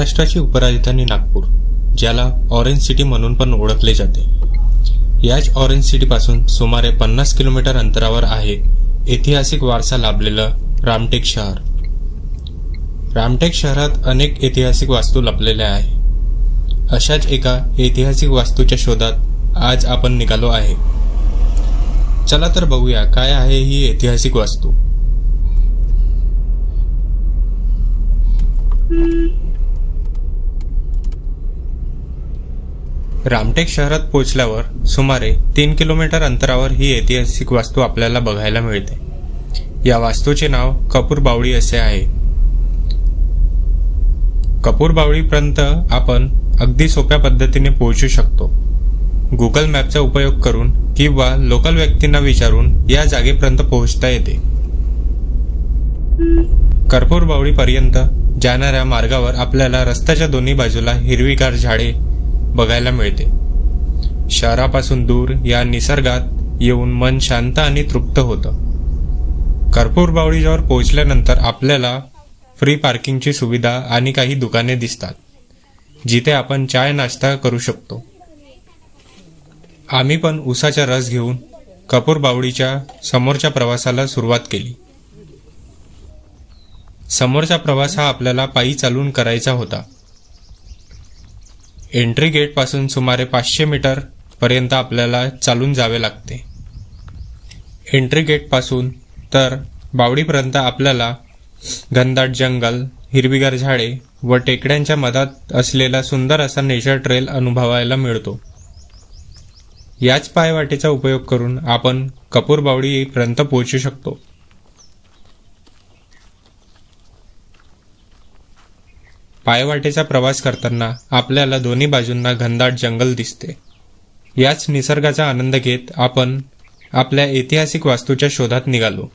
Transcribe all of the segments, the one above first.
महाराष्ट्राची उपराजधानी नागपूर, ज्याला ऑरेंज सिटी म्हणून पण ओळखले जाते. याच ऑरेंज सिटीपासून सुमारे 50 किलोमीटर अंतरावर आहे ऐतिहासिक वारसा लाभलेलं रामटेक शहर. रामटेक शहरात अनेक ऐतिहासिक वास्तू लपलेल्या आहे. अशाच एका ऐतिहासिक वास्तूच्या शोधात आज आपण निघालो आहे. चला तर बघूया काय आहे ही ऐतिहासिक वास्तू. रामटेक शहरात पोहोचल्यावर सुमारे 3 किलोमीटर अंतरावर ही ऐतिहासिक वास्तू आपल्याला बघायला मिळते. या वास्तूचे नाव कपूर बावडी असे आहे. कपूर बावडीपर्यंत आपण अगदी सोप्या पद्धतीने पोहोचू शकतो. गुगल मॅपचा उपयोग करून किंवा लोकल व्यक्तींना विचारून या जागेपर्यंत पोहोचता येते. कपूर बावडीपर्यंत जाणाऱ्या मार्गावर आपल्याला रस्त्याच्या दोन्ही बाजूला हिरवीगार झाडे बघायला मिळते. शहरापासून दूर या निसर्गात येऊन मन शांत आणि तृप्त होतं. कपूर बावडीजवळ पोहोचल्यानंतर आपल्याला फ्री पार्किंगची सुविधा आणि काही दुकाने दिसतात, जिथे आपण चाय नाश्ता करू शकतो. आम्ही पण उसाचा रस घेऊन कपूर बावडीच्या समोरच्या प्रवासाला सुरुवात केली. समोरचा प्रवास हा आपल्याला पायी चालून करायचा होता. एंट्री गेट पासून सुमारे 500 मीटर पर्यंत आपल्याला चालून जावे लागते. एंट्री गेट पासून तर बावडीपर्यंत आपल्याला घनदाट जंगल, हिरवीगार झाडे व टेकड्यांच्या मधात असलेला सुंदर असा नेचर ट्रेल अनुभवायला मिळतो. याच पायवाटेचा उपयोग करून आपण कपूर बावडीपर्यंत पोहोचू शकतो. पायवाटेचा प्रवास करताना आपल्याला दोन्ही बाजूंना घनदाट जंगल दिसते. याच निसर्गाचा आनंद घेत आपण आपल्या ऐतिहासिक वास्तूच्या शोधात निघालो.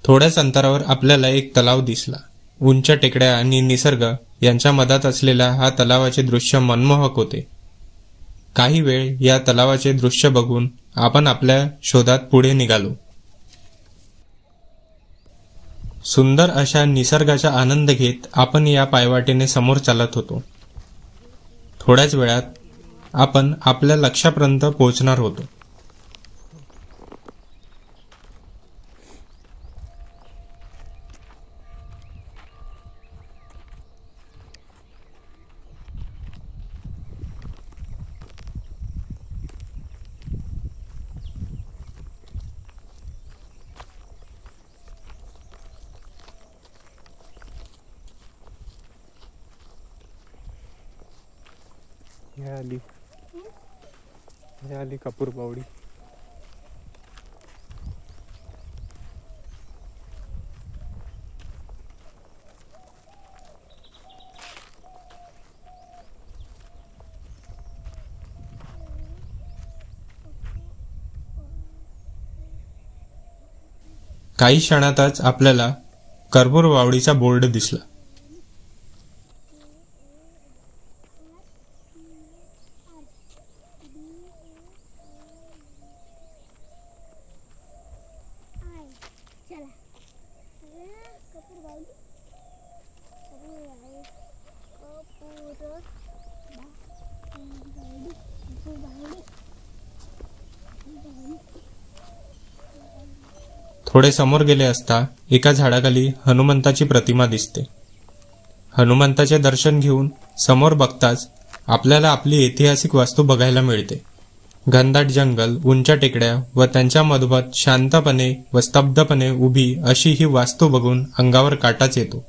थोड्याच अंतरावर आपल्याला एक तलाव दिसला. उंच टेकड्या आणि निसर्ग यांच्या मधात असलेल्या हा तलावाचे दृश्य मनमोहक होते. काही वेळ या तलावाचे दृश्य बघून आपण आपल्या शोधात पुढे निघालो. सुंदर अशा निसर्गाचा आनंद घेत आपण या पायवाटेने समोर चालत होतो. थोड्याच वेळात आपण आपल्या लक्ष्यापर्यंत पोहोचणार होतो. आली कपूर बावडी. काही क्षणातच आपल्याला कपूर बावडीचा बोर्ड दिसला. थोडे समोर गेले असता एका झाडाखाली हनुमंताची प्रतिमा दिसते. हनुमंताचे दर्शन घेऊन समोर बघताच आपल्याला आपली ऐतिहासिक वास्तू बघायला मिळते. घनदाट जंगल, उंच टेकड्या व त्यांच्या मधोमध शांतपणे व स्तब्धपणे उभी अशी ही वास्तू बघून अंगावर काटाच येतो.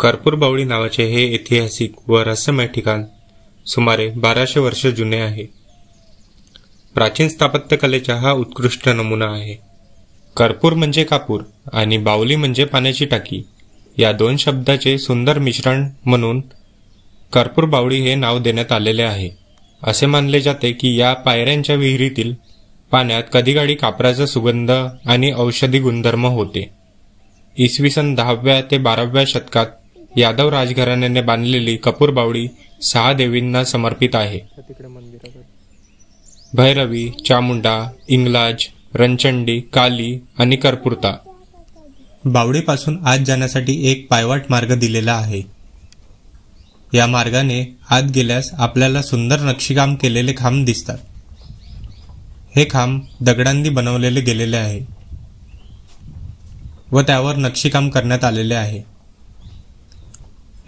कर्पूर बावडी नावाचे हे ऐतिहासिक व रहस्यमय ठिकाण सुमारे 1200 वर्ष जुने आहे. प्राचीन स्थापत्यकलेचा हा उत्कृष्ट नमुना आहे. कर्पूर म्हणजे कापूर आणि बावली म्हणजे पाण्याची टाकी या दोन शब्दाचे सुंदर मिश्रण म्हणून कर्पूर बावडी हे नाव देण्यात आलेले आहे. असे मानले जाते की या पायऱ्यांच्या विहिरीतील पाण्यात कधीकाळी कापराचा सुगंध आणि औषधी गुणधर्म होते. इसवी सन 10व्या ते 12व्या शतकात यादव राजघराण्याने बांधलेली कपूर बावडी 6 देवींना समर्पित आहे. भैरवी, चामुंडा, इंगलाज, रंचंडी, काली आणि कर्पूरता. बावडीपासून आत जाण्यासाठी एक पायवाट मार्ग दिलेला आहे. या मार्गाने आत गेल्यास आपल्याला सुंदर नक्षीकाम केलेले खांब दिसतात. हे खांब दगडांनी बनवलेले गेलेले आहे व त्यावर नक्षीकाम करण्यात आलेले आहे.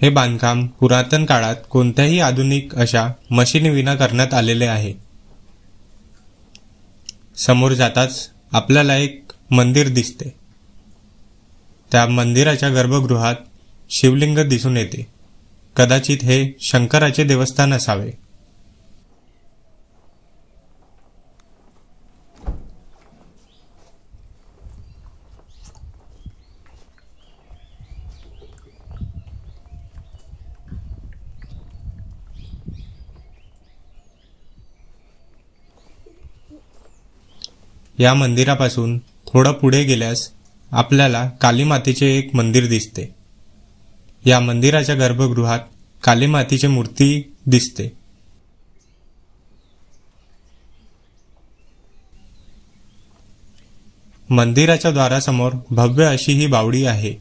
हे बांधकाम पुरातन काळात कोणत्याही आधुनिक अशा मशिनीविना करण्यात आलेले आहे. समोर जाताच आपल्याला एक मंदिर दिसते. त्या मंदिराच्या गर्भगृहात शिवलिंग दिसून येते. कदाचित हे शंकराचे देवस्थान असावे. या मंदिरापासून थोडं पुढे गेल्यास आपल्याला काली मातेचे एक मंदिर दिसते. या मंदिराच्या गर्भगृहात काली मातेची मूर्ती दिसते. मंदिराच्या द्वारासमोर भव्य अशी ही बावडी आहे.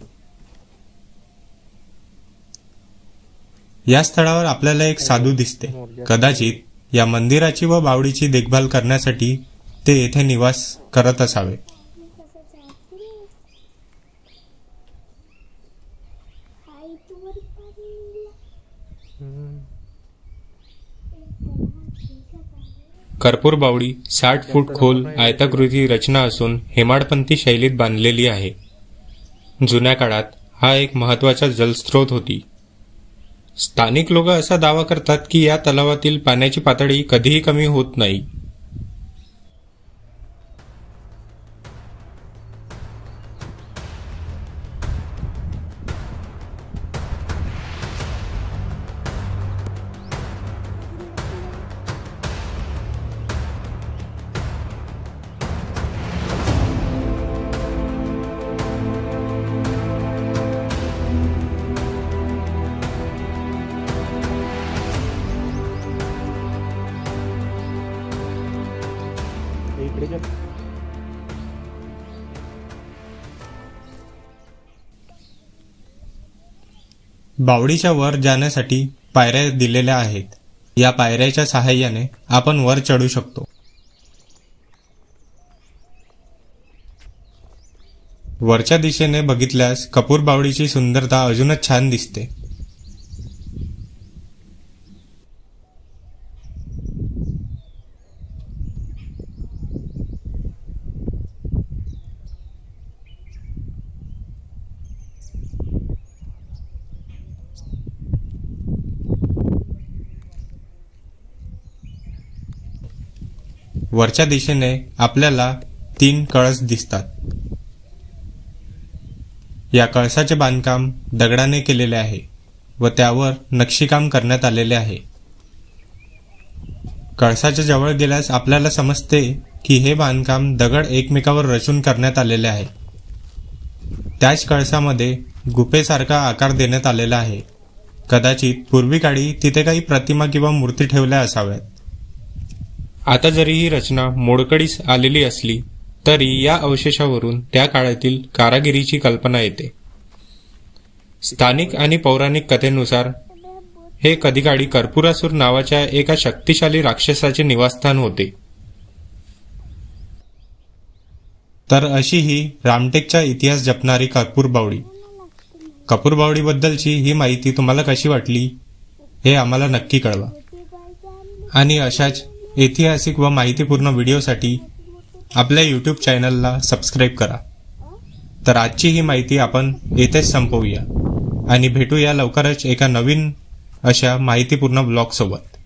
या स्थळावर आपल्याला एक साधू दिसते. कदाचित या मंदिराची व बावडीची देखभाल करण्यासाठी ते येथे निवास करत असावे. कर्पूर बावडी 60 फूट खोल आयताकृती रचना असून हेमाडपंथी शैलीत बांधलेली आहे. जुन्या काळात हा एक महत्त्वाचा जलस्रोत होती. स्थानिक लोक असा दावा करतात की या तलावातील पाण्याची पातळी कधीही कमी होत नाही. बावडीच्या वर जाण्यासाठी पायऱ्या दिलेल्या आहेत. या पायऱ्याच्या सहाय्याने आपण वर चढू शकतो. वरच्या दिशेने बघितल्यास कपूर बावडीची सुंदरता अजूनच छान दिसते. वरच्या दिशेने आपल्याला 3 कळस दिसतात. या कळसाचे बांधकाम दगडाने केलेले आहे व त्यावर नक्षीकाम करण्यात आलेले आहे. कळसाच्या जवळ गेल्यास आपल्याला समजते की हे बांधकाम दगड एकमेकावर रचून करण्यात आलेले आहे. त्याच कळसामध्ये गुफेसारखा आकार देण्यात आलेला आहे. कदाचित पूर्वी काळी तिथे काही प्रतिमा किंवा मूर्ती ठेवल्या असाव्यात. आता जरी ही रचना मोडकळीस आलेली असली तरी या अवशेषावरून त्या काळातील कारागिरीची कल्पना येते. स्थानिक आणि पौराणिक कथेनुसार हे कधीकाळी कर्पूरासूर नावाच्या एका शक्तिशाली राक्षसाचे निवासस्थान होते. तर अशी ही रामटेकचा इतिहास जपणारी कपूर बावडी. कपूर बावडीबद्दलची ही माहिती तुम्हाला कशी वाटली हे आम्हाला नक्की कळवा. आणि अशाच ऐतिहासिक व माहितीपूर्ण व्हिडिओसाठी आपल्या यूट्यूब चॅनलला सबस्क्राईब करा. तर आजची ही माहिती आपण येथेच संपवूया आणि भेटूया लवकरच एका नवीन अशा माहितीपूर्ण ब्लॉग सोबत.